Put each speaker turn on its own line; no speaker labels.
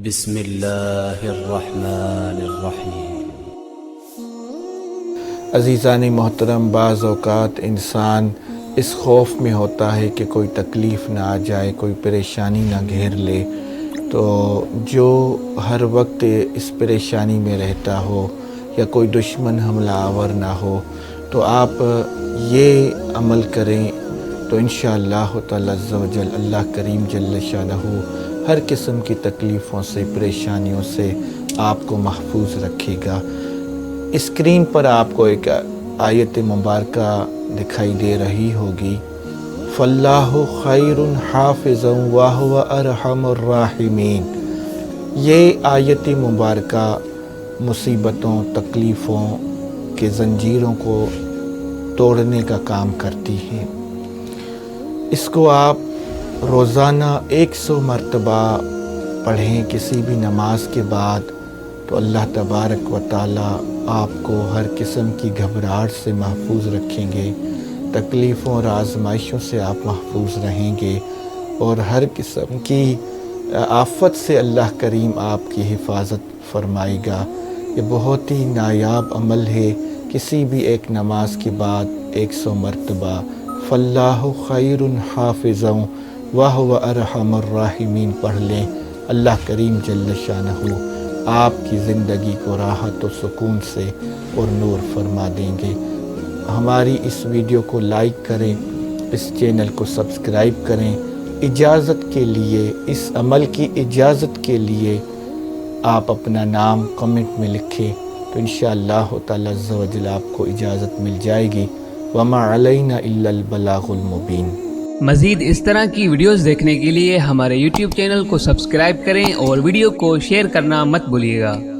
بسم اللہ الرحمن الرحیم۔
عزیزان محترم، بعض اوقات انسان اس خوف میں ہوتا ہے کہ کوئی تکلیف نہ آ جائے، کوئی پریشانی نہ گھیر لے، تو جو ہر وقت اس پریشانی میں رہتا ہو یا کوئی دشمن حملہ آور نہ ہو تو آپ یہ عمل کریں تو انشاءاللہ تعالی عز و جل اللہ کریم جل شانہ ہر قسم کی تکلیفوں سے، پریشانیوں سے آپ کو محفوظ رکھے گا۔ اسکرین پر آپ کو ایک آیت مبارکہ دکھائی دے رہی ہوگی، فَاللَّهُ خَيْرٌ حَافِظًا وَهُوَ أَرْحَمُ الرَّاحِمِينَ۔ یہ آیت مبارکہ مصیبتوں، تکلیفوں کے زنجیروں کو توڑنے کا کام کرتی ہے۔ اس کو آپ روزانہ 100 مرتبہ پڑھیں کسی بھی نماز کے بعد، تو اللہ تبارک و تعالی آپ کو ہر قسم کی گھبراہٹ سے محفوظ رکھیں گے، تکلیفوں اور آزمائشوں سے آپ محفوظ رہیں گے، اور ہر قسم کی آفت سے اللہ کریم آپ کی حفاظت فرمائے گا۔ یہ بہت ہی نایاب عمل ہے، کسی بھی ایک نماز کے بعد 100 مرتبہ فَاللَّهُ خَيْرٌ حَافِظًا وَهُوَ أَرْحَمُ الرَّاحِمِينَ پڑھ لیں۔ اللہ کریم جل شانہ آپ کی زندگی کو راحت و سکون سے اور نور فرما دیں گے۔ ہماری اس ویڈیو کو لائک کریں، اس چینل کو سبسکرائب کریں۔ اجازت کے لیے، اس عمل کی اجازت کے لیے آپ اپنا نام کمنٹ میں لکھیں تو انشاءاللہ تعالی عز و جل آپ کو اجازت مل جائے گی۔ وَمَا عَلَيْنَا إِلَّا الْبَلَاغُ الْمُبِينُ۔
مزید اس طرح کی ویڈیوز دیکھنے کے لیے ہمارے YouTube چینل کو سبسکرائب کریں اور ویڈیو کو شیئر کرنا مت بھولیے گا۔